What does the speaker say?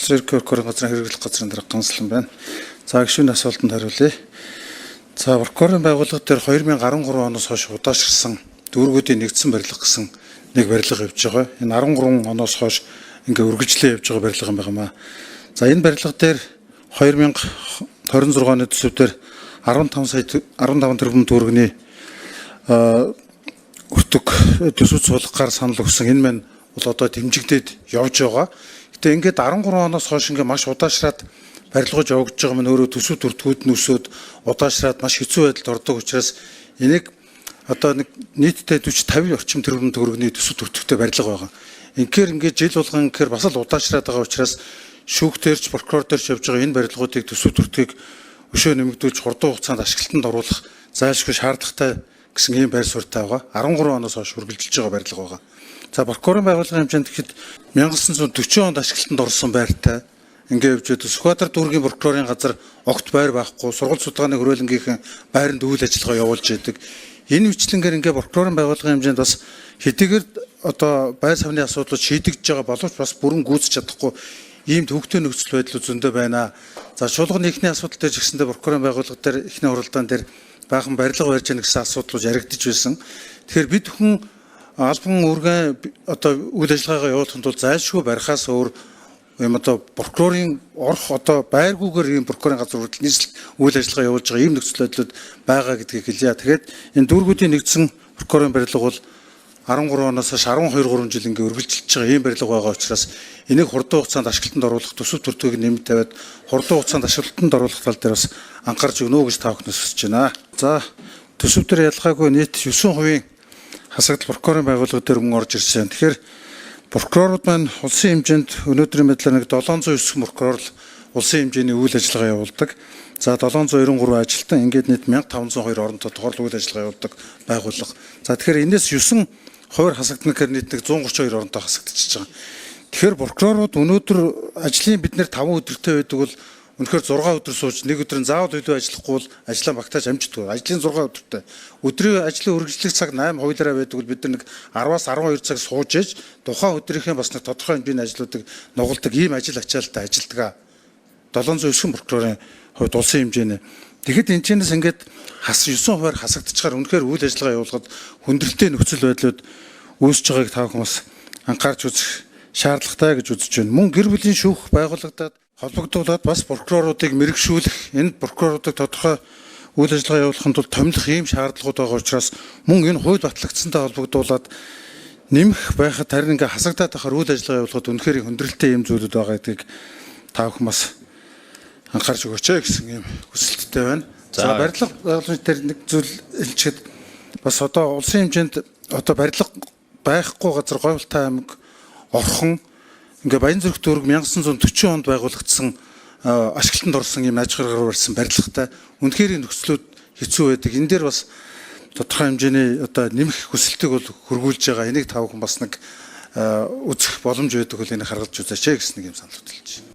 Улсын ерөнхий прокурорын газрын хэрэглэх газрын дарга Ганслан байна. За гишүүний асуултанд хариулъя. За прокурорын байгууллага дээр 2013 оноос хойш удаашрсан дүүргүүдийн нэгдсэн барилга гэсэн нэг барилга явж байгаа. Энэ 13 оноос хойш ингээ үргэлжлэн явж байгаа барилга юм байна. За энэ барилга дээр 2026 оны төсөвдөр 15 тэрбум төгрөгийн өртөг төсөв суулгахаар санал өгсөн. Энэ маань бол одоо дэмжигдээд явж байгаа. Гэтэ ингээд 13 оноос хойш ингээ маш удаашраад барилгаж явагдаж байгаа маань өөрөө төсөв төртгүүд нь өсөөд удаашраад маш хэцүү байдалд ордог учраас энийг одоо нэг нийтдээ 40-50 орчим тэрбум төгрөгийн төсөв төртгөтэй барилга байгаа. Инхээр ингээд жил болгон инхээр бас л удаашраад байгаа учраас шүүгтэрч прокурорч явж байгаа энэ барилгуудыг төсөв төртгийг өшөө нэмэгдүүлж хурдан хугацаанд ашиглалтанд оруулах зайлшгүй шаардлагатай гэсэн ийм байр суурьтай байгаа. 13 оноос хойш үргэлжилж байгаа барилга байгаа. За прокурорын байгууллагын хэмжээнд гэхэд 1940 онд ашиглалтанд орсон байртай ингээ явж байдаг. Сүхбаатар дүүргийн прокурорын газар огт байр байхгүй, сургууль судалгааны хөрөөлөнгийнхэн байранд үйл ажиллагаа явуулж байдаг. Энэ мэтлэнгээр ингээ прокурорын байгууллагын хэмжээнд бас хэдийгээр одоо байр савны асуудлууд шийдэгдэж байгаа боловч бас бүрэн гүйцэж чадахгүй ийм төвөгтэй нөхцөл байдал зөндөө байна. За чуулганы эхний асуудал дээр ч гэсэндээ прокурорын байгууллага дээр эхний уралдаан дээр баахан барилга барьж яах гэсэн асуудлууд яригдж байсан. Тэгэхээр бид хүн албан үүргэн одоо үйл ажиллагаагаа явуулахын тулд зайлшгүй барихаас өөр юм одоо прокурорын орох одоо байргүйгээр ийм прокурорын газар хүртэл нийслэл үйл ажиллагаа явуулж байгаа ийм нөхцөл байдлууд байгаа гэдгийг хэлье. Тэгэхээр энэ дүүргүүдийн нэгдсэн прокурорын барилга бол 13 оноос хойш 12-3 жил ингээ үргэлжилж байгаа ийм барилга байгаа учраас энийг хурдан хугацаанд ашиглалтанд оруулах төсөв төртгийг нэмж тавиад хурдан хугацаанд ашиглалтанд оруулах тал дээр бас анхаарч өгнө гэж та бүхнээс хүсэж байна. За төсөв дээр ялгаагүй нийт 9% хасагдал прокурорын байгууллага дээр мөн орж ирсэн. Тэгэхээр прокурорууд маань улсын хэмжээнд өнөөдрийн байдлаар нэг 709 прокурор л улсын хэмжээний үйл ажиллагаа явуулдаг. За 793 ажилтан ингээд нийт 1502 оронтой тохиолдол үйл ажиллагаа явуулдаг байгууллага. За тэгэхээр энэс 9 хувиар хасагдана гэхээр нийт нэг 132 оронтой хасагдчихж байгаа. Тэгэхээр прокурорууд өнөөдөр ажлын бид нэр 5 өдөртэй байдаг бол үнэхээр 6 өдөр сууж нэг өдөр нь заавал илүү ажиллахгүй бол ажлаа багтааж амждаг. Ажлын 6 өдөртэй. Өдрийн ажлын үргэлжлэх цаг 8 хуулиараа байдаг бол бид нар нэг 10-аас 12 цаг сууж ээж тухайн өдрийнхээ бас нэг тодорхой хэмжээний ажлуудыг нугалдаг ийм ажил ачаалттай ажилтгаа. 709 прокурорын хувьд улсын хэмжээний. Тэгэхэд энэ чэнэс ингээд 9% хасагдчихаар үнэхээр үйл ажиллагаа явуулахад хүндрэлтэй нөхцөл байдлууд үүсэж байгааг та бүхэн бас анхаарч үзэх шаардлагатай гэж үзэж байна. Мөн гэр бүлийн шүүх байгуулагдаад холбогдуулаад бас прокуроруудыг мэрэгшүүлэх, энэ прокуроруудыг тодорхой үйл ажиллагаа явуулахын тулд томилох ийм шаардлагууд байгаа учраас мөн энэ хууль батлагдсантай холбогдуулаад нэмэх байхад харин ингээ хасагдаад байхаар үйл ажиллагаа явуулахад үнэхээр хүндрэлтэй ийм зүйлүүд байгаа гэдгийг та бүхэн бас анхаарч өгөөч гэсэн ийм хүсэлттэй байна. За барилга байгуулагчид дээр нэг зүйл хэлчихэд бас одоо улсын хэмжээнд одоо барилга байхгүй газар Говьлтай аймаг Орхон ингээ Баянзүрх дүүрэг 1940 онд байгуулагдсан ашиглалтанд орсон ийм аж аргаар барьсан барилгатай үнэхээр нөхцлүүд хэцүү байдаг. Энэ дээр бас тодорхой хэмжээний одоо нэмэх хүсэлтийг бол хөргүүлж байгаа. Энийг та бүхэн бас нэг үзэх боломж байдаг хөл энийг харгалж үзээч гэсэн нэг юм санал хөтлөж байна.